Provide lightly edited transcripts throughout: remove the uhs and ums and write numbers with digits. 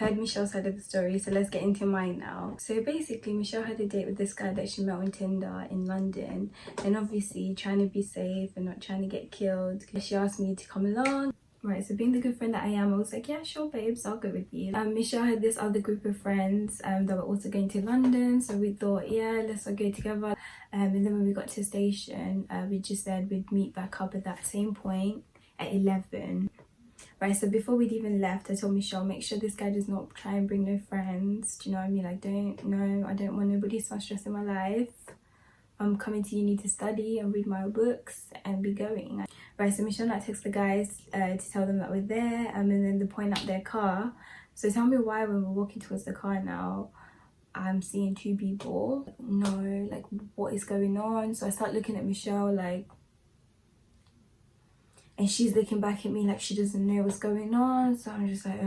heard Michelle's side of the story, so let's get into mine now. So basically, Michelle had a date with this guy that she met on Tinder in London, and obviously trying to be safe and not trying to get killed. She asked me to come along. Right, so being the good friend that I am, I was like, yeah, sure, babes, I'll go with you. Michelle had this other group of friends that were also going to London, so we thought, yeah, let's all go together. And then when we got to the station, we just said we'd meet back up at that same point at 11. Right, so before we'd even left, I told Michelle, make sure this guy does not try and bring no friends. Do you know what I mean? Like, I don't want nobody so stress in my life. I'm coming to uni to study and read my books and be going. Right, so Michelle and I text the guys to tell them that we're there, and then they point out their car. So tell me why when we're walking towards the car now, I'm seeing two people. No, like, what is going on? So I start looking at Michelle, like, and she's looking back at me like she doesn't know what's going on. So I'm just like,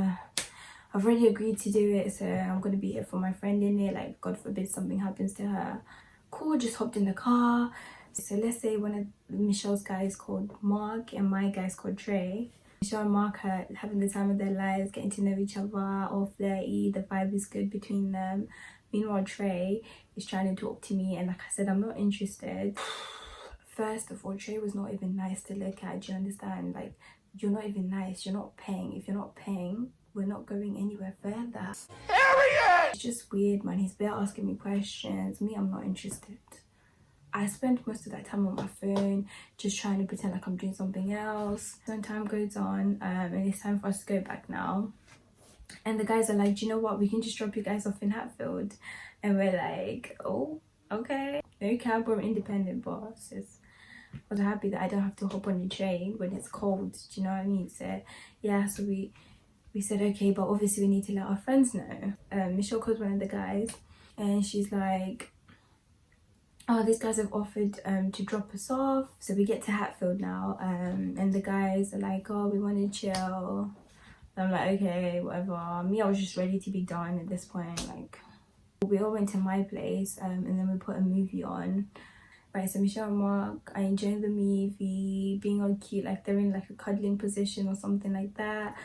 I've already agreed to do it, so I'm gonna be here for my friend in there, like, God forbid something happens to her. Cool, just hopped in the car. So let's say one of Michelle's guys called Mark and my guy's called Trey. Michelle and Mark are having the time of their lives, getting to know each other, all flirty, the vibe is good between them. Meanwhile, Trey is trying to talk to me, and like I said, I'm not interested. First of all, Trey was not even nice to look at, do you understand? Like, you're not even nice, you're not paying. If you're not paying, we're not going anywhere further. It's just weird, man. He's there asking me questions. Me, I'm not interested. I spend most of that time on my phone, just trying to pretend like I'm doing something else. Then time goes on, and it's time for us to go back now. And the guys are like, do you know what? We can just drop you guys off in Hatfield. And we're like, oh, okay. No cab, we're independent bosses. I was happy that I don't have to hop on the train when it's cold. Do you know what I mean? So yeah, so we said okay, but obviously we need to let our friends know. Michelle calls one of the guys, and she's like, oh, these guys have offered to drop us off. So we get to Hatfield now, and the guys are like, oh, we want to chill. And I'm like, okay, whatever. Me, I was just ready to be done at this point. Like, we all went to my place, and then we put a movie on. Right, so Michelle and Mark are enjoying the movie, being all cute, like they're in like a cuddling position or something like that.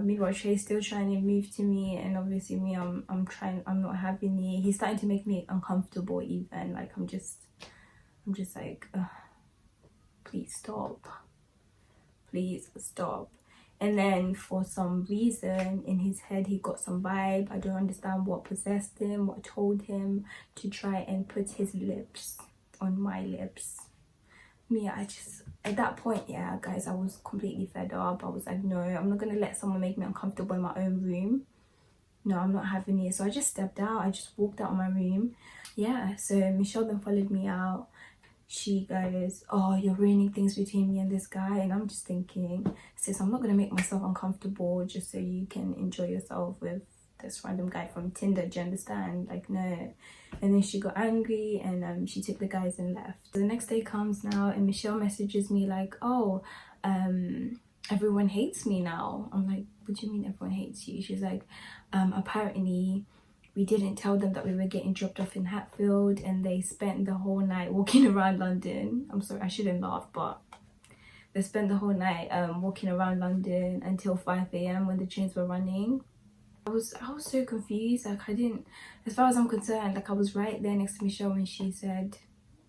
Meanwhile, Trey's still trying to move to me, and obviously me, I'm not having it. He's starting to make me uncomfortable even. Like, I'm just like, please stop. Please stop. And then for some reason in his head, he got some vibe. I don't understand what possessed him, what told him to try and put his lips on my lips. Me, I just, at that point, yeah, guys, I was completely fed up. I was like, no, I'm not gonna let someone make me uncomfortable in my own room. No, I'm not having it. So I just stepped out. I just walked out of my room. Yeah, so Michelle then followed me out. She goes, oh, you're ruining things between me and this guy. And I'm just thinking, sis, I'm not gonna make myself uncomfortable just so you can enjoy yourself with this random guy from Tinder. Do you understand? Like, no. And then she got angry, and she took the guys and left. So the next day comes now, and Michelle messages me like, oh, everyone hates me now. I'm like, what do you mean everyone hates you? She's like, apparently we didn't tell them that we were getting dropped off in Hatfield, and they spent the whole night walking around London. I'm sorry, I shouldn't laugh, but they spent the whole night walking around London until 5 a.m. when the trains were running. I was so confused. Like, I didn't, as far as I'm concerned, like, I was right there next to Michelle when she said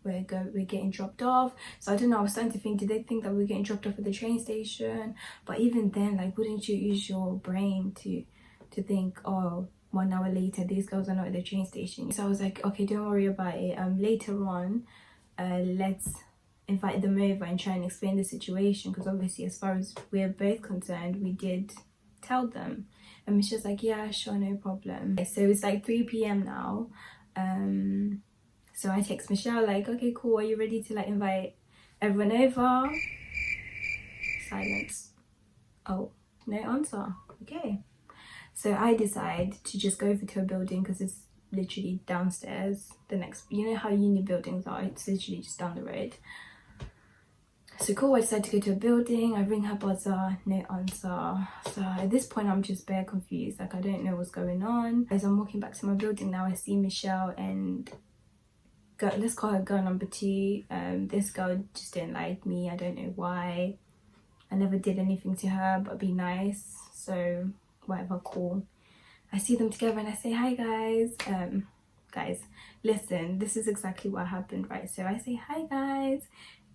we're getting dropped off. So I don't know, I was starting to think, did they think that we're getting dropped off at the train station? But even then, like, wouldn't you use your brain to think, oh, 1 hour later these girls are not at the train station? So I was like, okay, don't worry about it. Later on, let's invite them over and try and explain the situation, because obviously, as far as we're both concerned, we did tell them. And Michelle's like, yeah, sure, no problem. So it's like 3 p.m. now. So I text Michelle like, okay, cool, are you ready to like invite everyone over? Silence. Oh, no answer. Okay. So I decide to just go over to a building, because it's literally downstairs. The next, you know how uni buildings are, it's literally just down the road. So cool, I decided to go to a building. I ring her buzzer, no answer. So at this point, I'm just bare confused. Like, I don't know what's going on. As I'm walking back to my building now, I see Michelle and let's call her girl number 2. This girl just didn't like me. I don't know why. I never did anything to her but be nice. So whatever, cool. I see them together and I say, hi guys. Guys, listen, this is exactly what happened, right? So I say, hi guys,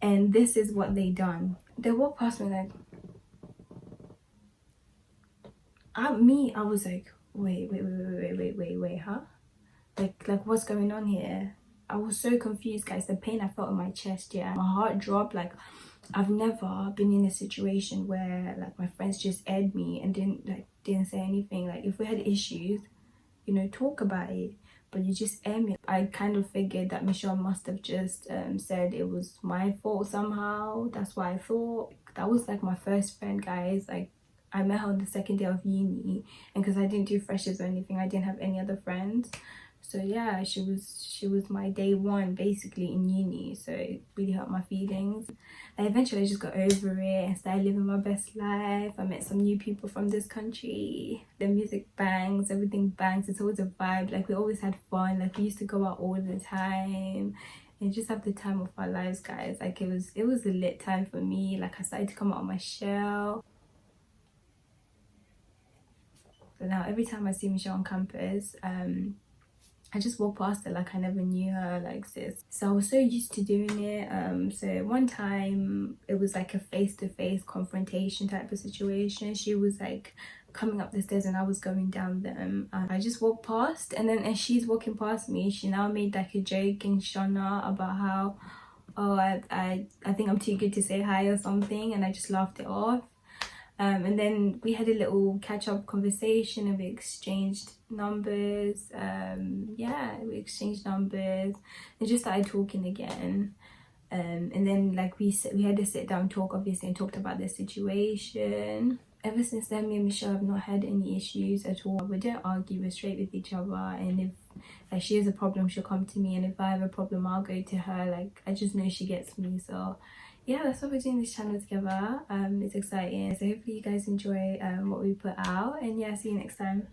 and this is what they done. They walk past me like, I was like, wait, huh? Like what's going on here? I was so confused, guys. The pain I felt in my chest, yeah, my heart dropped. Like, I've never been in a situation where like my friends just aired me and didn't say anything. Like, if we had issues, you know, talk about it, but you just air me. I kind of figured that Michelle must have just said it was my fault somehow. That's what I thought. That was like my first friend, guys. Like, I met her on the second day of uni, and because I didn't do freshers or anything, I didn't have any other friends. So yeah, she was my day one basically in uni. So it really hurt my feelings. And eventually I just got over it and started living my best life. I met some new people from this country. The music bangs, everything bangs. It's always a vibe. Like, we always had fun. Like, we used to go out all the time and just have the time of our lives, guys. Like, it was a lit time for me. Like, I started to come out of my shell. So now every time I see Michelle on campus, I just walk past her like I never knew her, like this. So I was so used to doing it. So one time it was like a face-to-face confrontation type of situation. She was like coming up the stairs and I was going down them. I just walked past, and then as she's walking past me, she now made like a joke in Shona about how, oh, I think I'm too good to say hi or something, and I just laughed it off. And then we had a little catch-up conversation and we exchanged numbers. Yeah, we exchanged numbers and just started talking again. And then like we had a sit-down talk, obviously, and talked about the situation. Ever since then, me and Michelle have not had any issues at all. We don't argue, we're straight with each other, and if like she has a problem, she'll come to me, and if I have a problem, I'll go to her. Like, I just know she gets me. So yeah, that's what we're doing this channel together. It's exciting. So hopefully you guys enjoy what we put out, and yeah, see you next time.